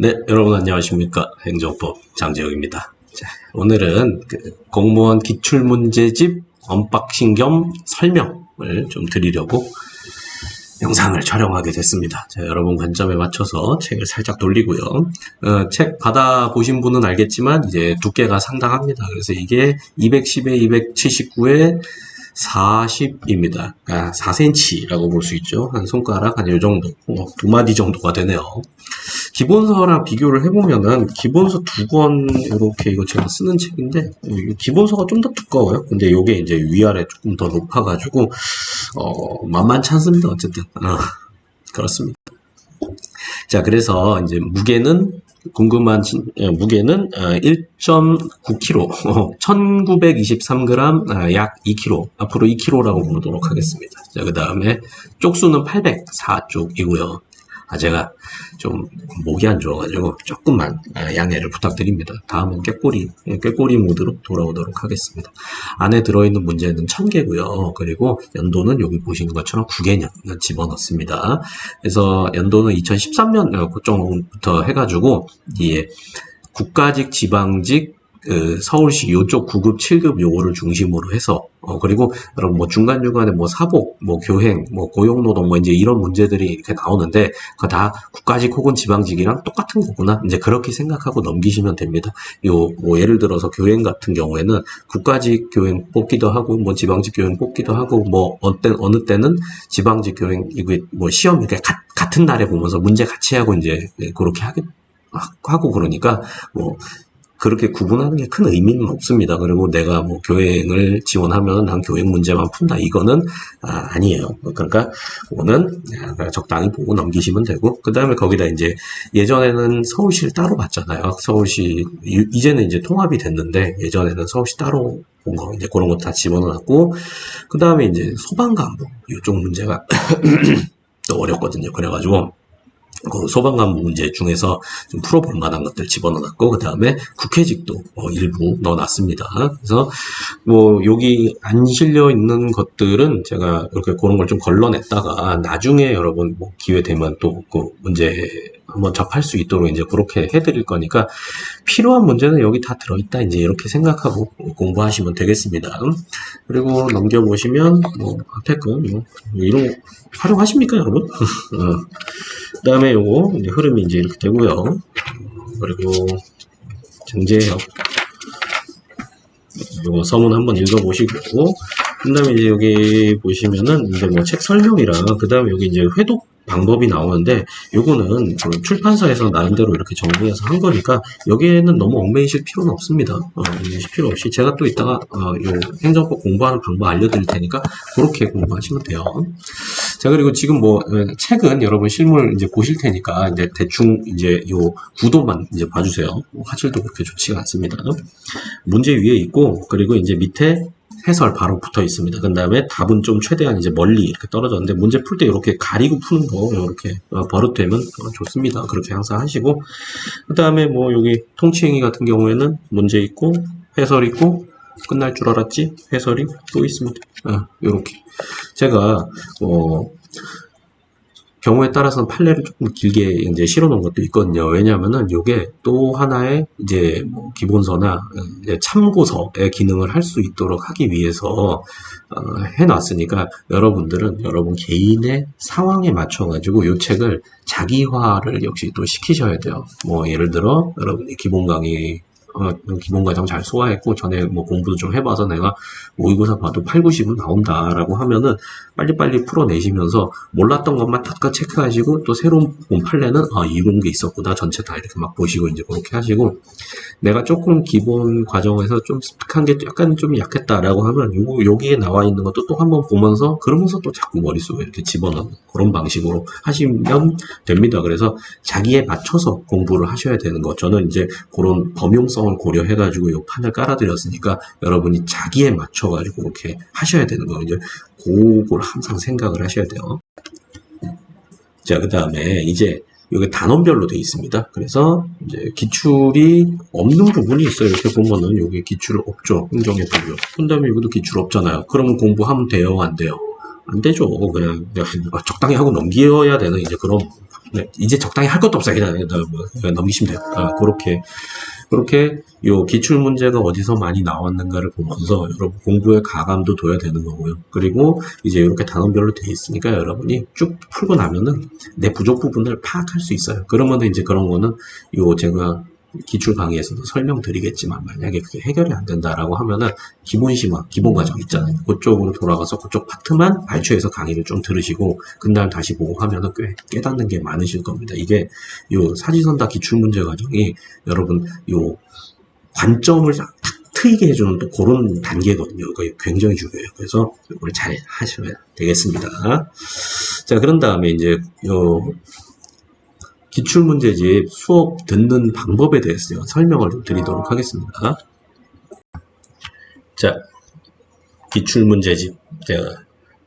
네, 여러분 안녕하십니까. 행정법 장재혁입니다. 자, 오늘은 공무원 기출문제집 언박싱 겸 설명을 좀 드리려고 영상을 촬영하게 됐습니다. 자, 여러분 관점에 맞춰서 책을 살짝 돌리고요. 책 받아보신 분은 알겠지만 이제 두께가 상당합니다. 그래서 이게 210에 279에 40입니다. 4cm라고 볼 수 있죠. 한 손가락 한 요 정도, 두 마디 정도가 되네요. 기본서랑 비교를 해보면은 기본서 두 권 이렇게 이거 제가 쓰는 책인데 기본서가 좀 더 두꺼워요. 근데 요게 이제 위아래 조금 더 높아가지고 만만치 않습니다. 어쨌든 그렇습니다. 자, 그래서 이제 무게는 무게는 1.9kg, 1923g, 약 2kg, 앞으로 2kg라고 부르도록 하겠습니다. 자, 그 다음에 쪽수는 804쪽이고요. 제가 좀 목이 안 좋아가지고 조금만 양해를 부탁드립니다. 다음은 꾀꼬리 모드로 돌아오도록 하겠습니다. 안에 들어있는 문제는 1000개고요. 그리고 연도는 여기 보시는 것처럼 9개년 집어넣습니다. 그래서 연도는 2013년 그정부터 해가지고 이 국가직, 지방직, 서울시 요쪽 9급, 7급 요거를 중심으로 해서 그리고 여러분 뭐 중간중간에 뭐 사복, 뭐 교행, 뭐 고용노동 뭐 이제 이런 문제들이 이렇게 나오는데 그거 다 국가직 혹은 지방직이랑 똑같은 거구나 이제 그렇게 생각하고 넘기시면 됩니다. 뭐 예를 들어서 교행 같은 경우에는 국가직 교행 뽑기도 하고 뭐 지방직 교행 뽑기도 하고 뭐 어느 때는 지방직 교행 이게 뭐 시험 이렇게 같은 날에 보면서 문제 같이 하고 이제 그렇게 하고 그러니까 뭐 그렇게 구분하는 게 큰 의미는 없습니다. 그리고 내가 뭐 교행을 지원하면 난 교행 문제만 푼다. 이거는 아니에요. 그러니까 그거는 적당히 보고 넘기시면 되고 그 다음에 거기다 이제 예전에는 서울시를 따로 봤잖아요. 서울시 이제는 이제 통합이 됐는데 예전에는 서울시 따로 본 거 이제 그런 거 다 집어넣었고 그 다음에 이제 소방간부 이쪽 문제가 또 어렵거든요. 그래가지고 그 소방관부 문제 중에서 좀 풀어볼 만한 것들 집어넣었고 그 다음에 국회직도 일부 넣어놨습니다. 그래서 뭐 여기 안 실려 있는 것들은 제가 이렇게 그런 걸 좀 걸러냈다가 나중에 여러분 뭐 기회 되면 또 그 문제 한번 접할 수 있도록 이제 그렇게 해드릴 거니까 필요한 문제는 여기 다 들어있다 이제 이렇게 생각하고 공부하시면 되겠습니다. 그리고 넘겨보시면 뭐 앞에 거 뭐 이런 거 활용하십니까 여러분? 그 다음에 요거 이제 흐름이 이제 이렇게 되고요. 그리고 정제역 요거 서문 한번 읽어보시고 그 다음에 이제 여기 보시면은 이제 뭐 책 설명이랑 그 다음에 여기 이제 회독 방법이 나오는데 요거는 그 출판사에서 나름대로 이렇게 정리해서 한 거니까 여기에는 너무 얽매이실 필요는 없습니다. 얽매이실 필요 없이 제가 또 이따가 요 행정법 공부하는 방법 알려드릴 테니까 그렇게 공부하시면 돼요. 자, 그리고 지금 뭐 책은 여러분 실물 이제 보실 테니까 이제 대충 이제 요 구도만 이제 봐주세요. 화질도 그렇게 좋지가 않습니다. 문제 위에 있고 그리고 이제 밑에 해설 바로 붙어 있습니다. 그 다음에 답은 좀 최대한 이제 멀리 이렇게 떨어졌는데 문제 풀 때 이렇게 가리고 푸는 거 이렇게 버릇되면 좋습니다. 그렇게 항상 하시고 그 다음에 뭐 여기 통치행위 같은 경우에는 문제 있고 해설 있고 끝날 줄 알았지 해설이 또 있습니다. 요렇게 제가 경우에 따라서는 판례를 조금 길게 이제 실어 놓은 것도 있거든요. 왜냐하면은 요게 또 하나의 이제 뭐 기본서나 이제 참고서의 기능을 할 수 있도록 하기 위해서 해놨으니까 여러분들은 여러분 개인의 상황에 맞춰가지고 요 책을 자기화를 역시 또 시키셔야 돼요. 뭐 예를 들어 여러분이 기본 강의 기본 과정 잘 소화했고 전에 뭐 공부도 좀 해봐서 내가 모의고사 봐도 8, 90은 나온다라고 하면은 빨리빨리 풀어내시면서 몰랐던 것만 탁탁 체크하시고 또 새로운 본 판례는 이런 게 있었구나 전체 다 이렇게 막 보시고 이제 그렇게 하시고 내가 조금 기본 과정에서 좀 습득한 게 약간 좀 약했다라고 하면 여기에 나와 있는 것도 또 한번 보면서 그러면서 또 자꾸 머릿속에 이렇게 집어넣는 그런 방식으로 하시면 됩니다. 그래서 자기에 맞춰서 공부를 하셔야 되는 거 저는 이제 그런 범용성 을 고려해가지고 이 판을 깔아드렸으니까 여러분이 자기에 맞춰가지고 이렇게 하셔야 되는 거예요. 이제 그걸 항상 생각을 하셔야 돼요. 자, 그 다음에 이제 여기 단원별로 되어 있습니다. 그래서 이제 기출이 없는 부분이 있어요. 이렇게 보면은 여기 기출 없죠. 행정의 분류. 그 다음에 여기도 기출 없잖아요. 그러면 공부하면 돼요? 안 돼요? 안 되죠. 그냥 적당히 하고 넘겨야 되는 이제 그런 네, 이제 적당히 할 것도 없어요. 그냥 넘기시면 돼요. 그렇게 요 기출 문제가 어디서 많이 나왔는가를 보면서 여러분 공부의 가감도 둬야 되는 거고요. 그리고 이제 이렇게 단원별로 돼 있으니까 여러분이 쭉 풀고 나면은 내 부족 부분을 파악할 수 있어요. 그러면 이제 그런 거는 요 제가 기출 강의에서도 설명드리겠지만 만약에 그게 해결이 안 된다라고 하면은 기본 심화, 기본 과정 있잖아요. 그쪽으로 돌아가서 그쪽 파트만 발췌해서 강의를 좀 들으시고 그다음 다시 보고 하면은 꽤 깨닫는 게 많으실 겁니다. 이게 요 사지선다 기출 문제 과정이 여러분 요 관점을 딱 트이게 해주는 또 그런 단계거든요. 이거 굉장히 중요해요. 그래서 이걸 잘 하셔야 되겠습니다. 자, 그런 다음에 이제 요 기출문제집 수업 듣는 방법에 대해서 설명을 좀 드리도록 하겠습니다. 자, 기출문제집 제가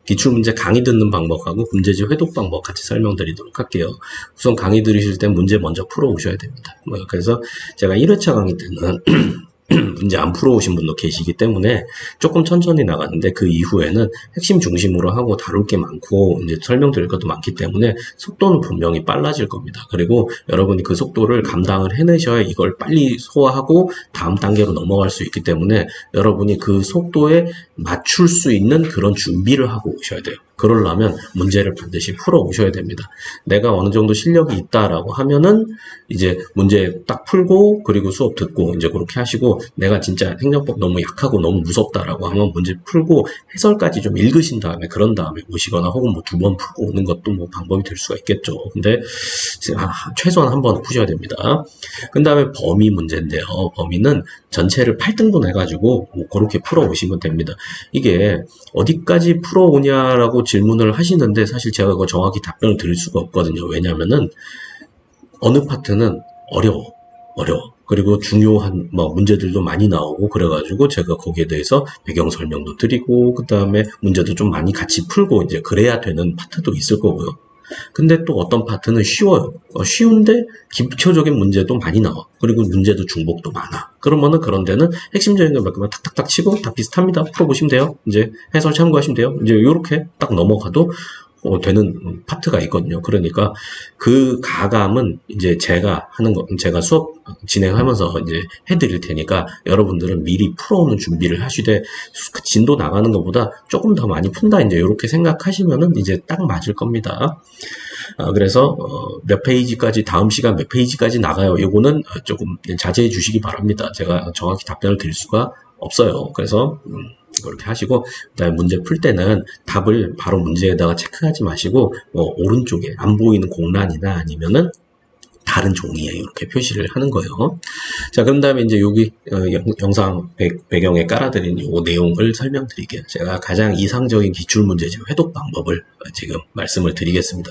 기출문제 강의 듣는 방법하고 문제집 회독 방법 같이 설명드리도록 할게요. 우선 강의 들으실 때 문제 먼저 풀어오셔야 됩니다. 그래서 제가 1회차 강의 때는 문제 안 풀어오신 분도 계시기 때문에 조금 천천히 나가는데 그 이후에는 핵심 중심으로 하고 다룰 게 많고 이제 설명드릴 것도 많기 때문에 속도는 분명히 빨라질 겁니다. 그리고 여러분이 그 속도를 감당을 해내셔야 이걸 빨리 소화하고 다음 단계로 넘어갈 수 있기 때문에 여러분이 그 속도에 맞출 수 있는 그런 준비를 하고 오셔야 돼요. 그러려면 문제를 반드시 풀어 오셔야 됩니다. 내가 어느 정도 실력이 있다라고 하면은 이제 문제 딱 풀고 그리고 수업 듣고 이제 그렇게 하시고 내가 진짜 행정법 너무 약하고 너무 무섭다라고 하면 문제 풀고 해설까지 좀 읽으신 다음에 그런 다음에 오시거나 혹은 뭐 2번 풀고 오는 것도 뭐 방법이 될 수가 있겠죠. 근데 최소한 한 번 푸셔야 됩니다. 그 다음에 범위 문제인데요. 범위는 전체를 8등분 해가지고 뭐 그렇게 풀어 오시면 됩니다. 이게 어디까지 풀어 오냐라고 질문을 하시는데 사실 제가 그거 정확히 답변을 드릴 수가 없거든요. 왜냐면은 어느 파트는 어려워. 그리고 중요한 문제들도 많이 나오고 그래가지고 제가 거기에 대해서 배경 설명도 드리고 그 다음에 문제도 좀 많이 같이 풀고 이제 그래야 되는 파트도 있을 거고요. 근데 또 어떤 파트는 쉬워요. 쉬운데 기초적인 문제도 많이 나와. 그리고 문제도 중복도 많아. 그러면은 그런 데는 핵심적인 거 몇 개만 탁탁탁 치고 다 비슷합니다. 풀어보시면 돼요. 이제 해설 참고하시면 돼요. 이제 이렇게 딱 넘어가도 되는 파트가 있거든요. 그러니까 그 가감은 이제 제가 하는 거, 제가 수업 진행하면서 이제 해드릴 테니까 여러분들은 미리 풀어오는 준비를 하시되 그 진도 나가는 것보다 조금 더 많이 푼다 이제 이렇게 생각하시면은 이제 딱 맞을 겁니다. 그래서 몇 페이지까지 다음 시간 몇 페이지까지 나가요. 이거는 조금 자제해 주시기 바랍니다. 제가 정확히 답변을 드릴 수가 없어요. 그래서 그렇게 하시고 그다음에 문제 풀 때는 답을 바로 문제에다가 체크하지 마시고 오른쪽에 안 보이는 공란이나 아니면은 다른 종이에 이렇게 표시를 하는 거예요. 자, 그런 다음에 이제 여기 영상 배경에 깔아드린 이 내용을 설명드릴게요. 제가 가장 이상적인 기출문제집 회독 방법을 지금 말씀을 드리겠습니다.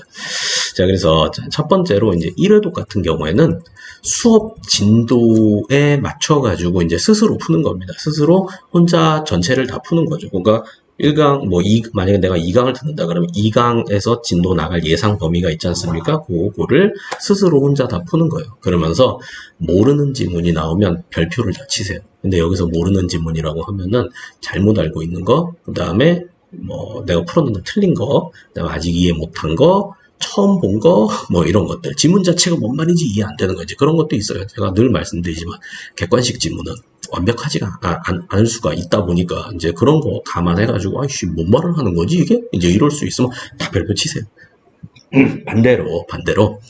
자, 그래서 첫 번째로 이제 1회독 같은 경우에는 수업 진도에 맞춰가지고 이제 스스로 푸는 겁니다. 스스로 혼자 전체를 다 푸는 거죠. 그러니까 1강, 만약에 내가 2강을 듣는다 그러면 2강에서 진도 나갈 예상 범위가 있지 않습니까? 그거를 스스로 혼자 다 푸는 거예요. 그러면서 모르는 지문이 나오면 별표를 다 치세요. 근데 여기서 모르는 지문이라고 하면은 잘못 알고 있는 거, 그 다음에 내가 풀었는데 틀린 거, 그 다음에 아직 이해 못한 거, 처음 본 거, 이런 것들. 지문 자체가 뭔 말인지 이해 안 되는 거지. 그런 것도 있어요. 제가 늘 말씀드리지만, 객관식 지문은 완벽하지가 않을 수가 있다 보니까, 이제 그런 거 감안해가지고, 아이씨, 뭔 말을 하는 거지, 이게? 이제 이럴 수 있으면 다 별표 치세요. 반대로,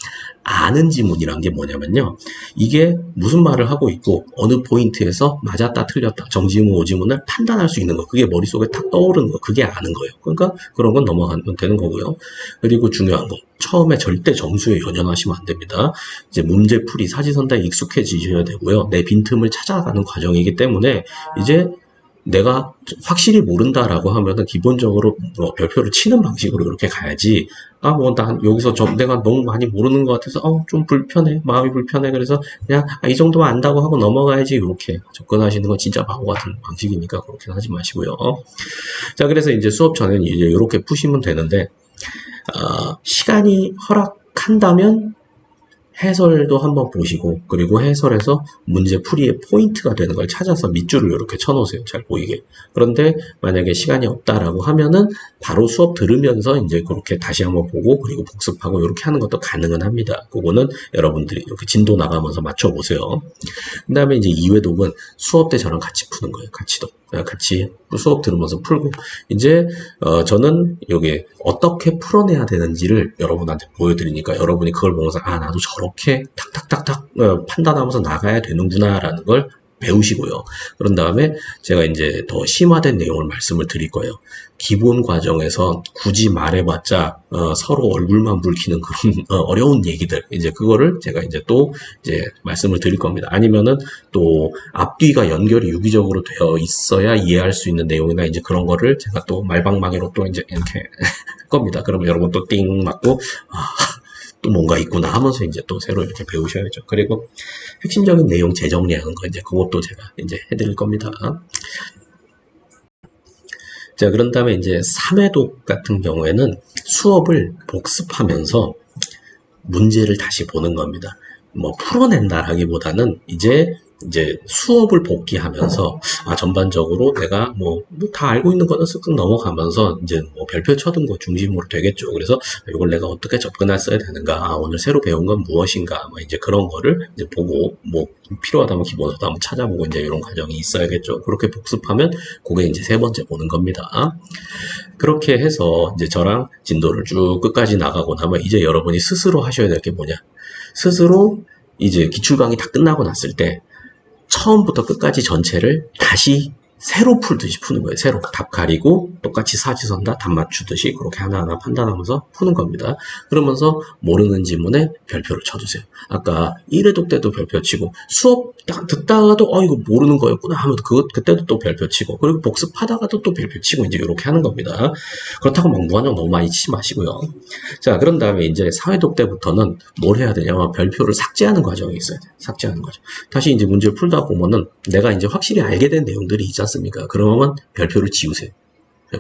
아는 지문이란 게 뭐냐면요. 이게 무슨 말을 하고 있고 어느 포인트에서 맞았다 틀렸다 정지문 오지문을 판단할 수 있는 거. 그게 머릿속에 탁 떠오르는 거. 그게 아는 거예요. 그러니까 그런 건 넘어가면 되는 거고요. 그리고 중요한 거. 처음에 절대 점수에 연연하시면 안 됩니다. 이제 문제풀이 사지선다에 익숙해지셔야 되고요. 내 빈틈을 찾아가는 과정이기 때문에 이제 내가 확실히 모른다라고 하면은 기본적으로 별표를 치는 방식으로 이렇게 가야지. 난 여기서 내가 너무 많이 모르는 것 같아서 좀 불편해, 마음이 불편해. 그래서 그냥 이 정도만 안다고 하고 넘어가야지. 이렇게 접근하시는 건 진짜 바보 같은 방식이니까 그렇게 하지 마시고요. 자, 그래서 이제 수업 전에는 이제 이렇게 푸시면 되는데 시간이 허락한다면 해설도 한번 보시고, 그리고 해설에서 문제 풀이의 포인트가 되는 걸 찾아서 밑줄을 이렇게 쳐놓으세요. 잘 보이게. 그런데 만약에 시간이 없다라고 하면은 바로 수업 들으면서 이제 그렇게 다시 한번 보고, 그리고 복습하고 이렇게 하는 것도 가능은 합니다. 그거는 여러분들이 이렇게 진도 나가면서 맞춰보세요. 그 다음에 이제 2회독은 수업 때 저랑 같이 푸는 거예요. 같이 수업 들으면서 풀고, 이제 저는 여기 어떻게 풀어내야 되는지를 여러분한테 보여드리니까 여러분이 그걸 보면서 아 나도 저렇게 탁탁탁탁 판단하면서 나가야 되는구나 라는 걸 배우시고요. 그런 다음에 제가 이제 더 심화된 내용을 말씀을 드릴 거예요. 기본 과정에서 굳이 말해봤자 서로 얼굴만 붉히는 그런 어려운 얘기들, 이제 그거를 제가 이제 또 이제 말씀을 드릴 겁니다. 아니면은 또 앞뒤가 연결이 유기적으로 되어 있어야 이해할 수 있는 내용이나 이제 그런 거를 제가 또 말방망이로 또 이제 이렇게 할 겁니다. 그러면 여러분 또 띵 맞고 또 뭔가 있구나 하면서 이제 또 새로 이렇게 배우셔야죠. 그리고 핵심적인 내용 재정리하는 거 이제 그것도 제가 이제 해드릴 겁니다. 자, 그런 다음에 이제 3회독 같은 경우에는 수업을 복습하면서 문제를 다시 보는 겁니다. 뭐 풀어낸다라기보다는 이제 수업을 복귀하면서 전반적으로 내가 뭐 다 알고 있는 거는 쓱쓱 넘어가면서 이제 뭐 별표 쳐둔 거 중심으로 되겠죠. 그래서 이걸 내가 어떻게 접근했어야 되는가, 오늘 새로 배운 건 무엇인가, 뭐 이제 그런 거를 이제 보고 뭐 필요하다면 기본서도 한번 찾아보고 이제 이런 과정이 있어야겠죠. 그렇게 복습하면 그게 이제 세 번째 보는 겁니다. 그렇게 해서 이제 저랑 진도를 쭉 끝까지 나가고 나면 이제 여러분이 스스로 하셔야 될 게 뭐냐? 스스로 이제 기출 강의 다 끝나고 났을 때 처음부터 끝까지 전체를 다시 새로 풀듯이 푸는 거예요. 새로 답 가리고 똑같이 사지선 다 답 맞추듯이 그렇게 하나하나 판단하면서 푸는 겁니다. 그러면서 모르는 지문에 별표를 쳐주세요. 아까 1회독 때도 별표 치고 수업 듣다가도 이거 모르는 거였구나 하면 그때도 또 별표 치고, 그리고 복습하다가도 또 별표 치고 이제 이렇게 하는 겁니다. 그렇다고 막 무한정 너무 많이 치지 마시고요. 자, 그런 다음에 이제 4회독 때부터는 뭘 해야 되냐면 별표를 삭제하는 과정이 있어요. 삭제하는 과정. 다시 이제 문제를 풀다 보면은 내가 이제 확실히 알게 된 내용들이 있지 않습니까? 그러면 별표를 지우세요.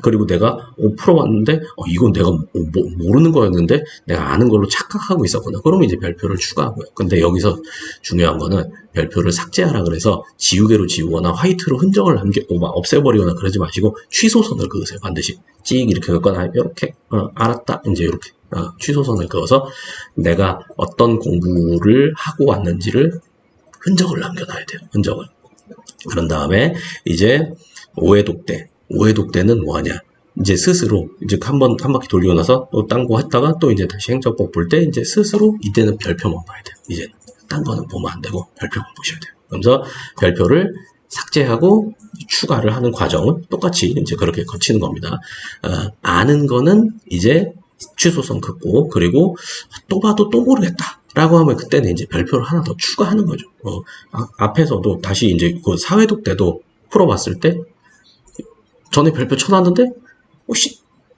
그리고 내가 풀어봤는데 이건 내가 모르는 거였는데 내가 아는 걸로 착각하고 있었구나. 그러면 이제 별표를 추가하고요. 근데 여기서 중요한 거는 별표를 삭제하라 그래서 지우개로 지우거나 화이트로 흔적을 남기고 막 없애버리거나 그러지 마시고 취소선을 그으세요. 반드시 찍 이렇게 긋거나 이렇게 알았다 이제 이렇게 취소선을 그어서 내가 어떤 공부를 하고 왔는지를 흔적을 남겨놔야 돼요. 흔적을. 그런 다음에 이제 5회독 때는 뭐하냐? 이제 스스로 이제 한 바퀴 돌리고 나서 또 딴 거 했다가 또 이제 다시 행정법 볼 때 이제 스스로 이때는 별표만 봐야 돼요. 이제 딴 거는 보면 안 되고 별표만 보셔야 돼요. 그러면서 별표를 삭제하고 추가를 하는 과정은 똑같이 이제 그렇게 거치는 겁니다. 아는 거는 이제 취소선 긋고, 그리고 또 봐도 또 모르겠다 라고 하면 그때는 이제 별표를 하나 더 추가하는 거죠. 앞에서도 다시 이제 그 4회독 때도 풀어봤을 때 전에 별표 쳐놨는데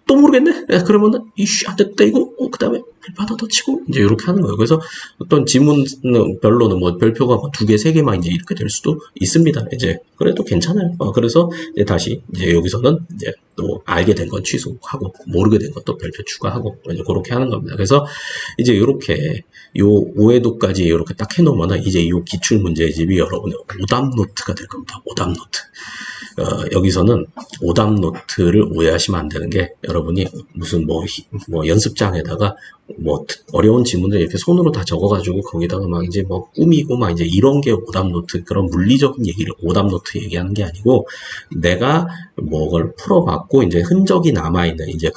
또 모르겠네? 그러면은 이씨 안 됐다 이거 그 다음에 별표 하나 더 치고 이제 이렇게 하는 거예요. 그래서 어떤 지문별로는 뭐 별표가 2개, 3개만 이제 이렇게 될 수도 있습니다. 이제 그래도 괜찮아요. 그래서 이제 다시 이제 여기서는 이제 또 알게 된 건 취소하고 모르게 된 것도 별표 추가하고 이제 그렇게 하는 겁니다. 그래서 이제 이렇게 요 5회도까지 이렇게 딱 해놓으면 이제 요 기출 문제집이 여러분의 오답 노트가 될 겁니다. 오답 노트. 여기서는 오답 노트를 오해하시면 안 되는 게, 여러분이 무슨 뭐 연습장에다가 뭐 어려운 지문을 이렇게 손으로 다 적어가지고 거기다가 막 이제 뭐 꾸미고 막 이제 이런 게 오답 노트, 그런 물리적인 얘기를 오답 노트 얘기하는 게 아니고, 내가 뭐걸 풀어봤고 이제 흔적이 남아있는 이제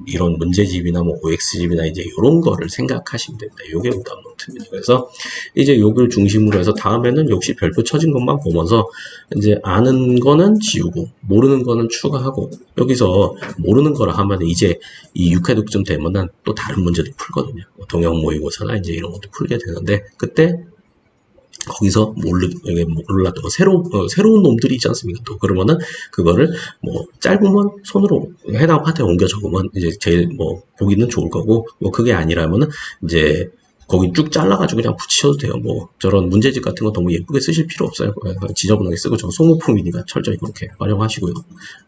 이런 문제집이나 뭐 OX집이나 이제 이런 거를 생각하시면 됩니다. 요게 오답 노트입니다. 그래서 이제 요걸 중심으로 해서 다음에는 역시 별표 쳐진 것만 보면서 이제 아는 거는 지우고 모르는 거는 추가하고, 여기서 모르는 거라 하면 이제 이 6회독쯤 되면은 또 다른 문제도 풀거든요. 동영 모의고사나 이제 이런 것도 풀게 되는데, 그때 거기서 몰랐던 거 새로운 놈들이 있지 않습니까? 또 그러면은 그거를 뭐 짧으면 손으로 해당 파트에 옮겨 적으면 이제 제일 뭐 보기는 좋을 거고, 뭐 그게 아니라면은 이제 거기 쭉 잘라가지고 그냥 붙이셔도 돼요. 뭐 저런 문제집 같은 거 너무 예쁘게 쓰실 필요 없어요. 지저분하게 쓰고 저 소모품이니까 철저히 그렇게 활용하시고요.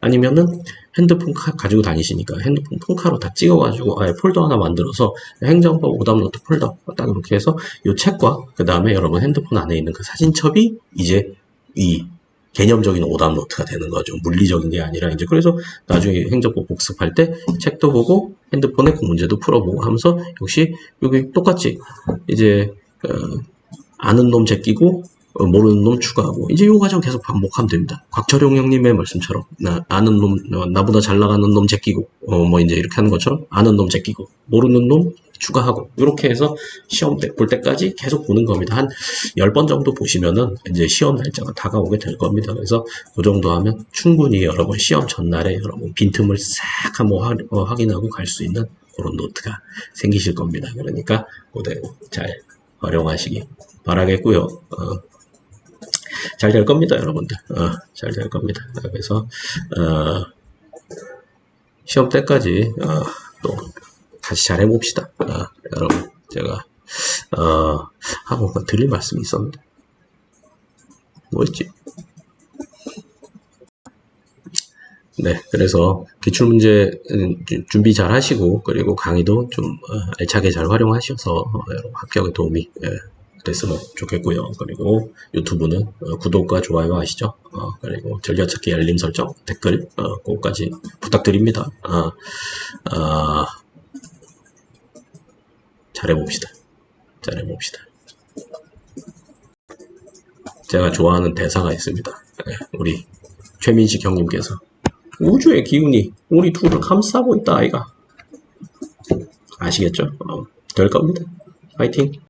아니면은 핸드폰 가지고 다니시니까 핸드폰 폰카로 다 찍어가지고 아예 폴더 하나 만들어서 행정법 오답노트 폴더 딱 이렇게 해서 이 책과 그 다음에 여러분 핸드폰 안에 있는 그 사진첩이 이제 이 개념적인 오답노트가 되는 거죠. 물리적인 게 아니라 이제 그래서 나중에 행정법 복습할 때 책도 보고 핸드폰에 그 문제도 풀어보고 하면서 역시 여기 똑같이 이제 아는 놈 제끼고 모르는 놈 추가하고 이제 이 과정 계속 반복하면 됩니다. 곽철용 형님의 말씀처럼 아는 놈 나보다 잘 나가는 놈 제끼고 뭐 이제 이렇게 하는 것처럼 아는 놈 제끼고 모르는 놈 추가하고 이렇게 해서 시험 볼 때까지 계속 보는 겁니다. 한 10번 정도 보시면은 이제 시험 날짜가 다가오게 될 겁니다. 그래서 그 정도 하면 충분히 여러분 시험 전날에 여러분 빈틈을 싹 한번 확인하고 갈 수 있는 그런 노트가 생기실 겁니다. 그러니까 그대로 잘 활용하시기 바라겠고요. 잘 될 겁니다, 여러분들. 잘 될 겁니다. 그래서 시험 때까지 또 같이 잘 해봅시다. 여러분 제가 뭔가 드릴 말씀이 있었는데 뭐였지? 네, 그래서 기출문제 준비 잘 하시고 그리고 강의도 좀 알차게 잘 활용하셔서 여러분 합격에 도움이 됐으면 좋겠고요. 그리고 유튜브는 구독과 좋아요 아시죠? 그리고 즐겨찾기 알림 설정 댓글 그거까지 부탁드립니다. 잘해봅시다. 잘해봅시다. 제가 좋아하는 대사가 있습니다. 우리 최민식 형님께서 우주의 기운이 우리 둘을 감싸고 있다 아이가. 아시겠죠? 될 겁니다. 파이팅.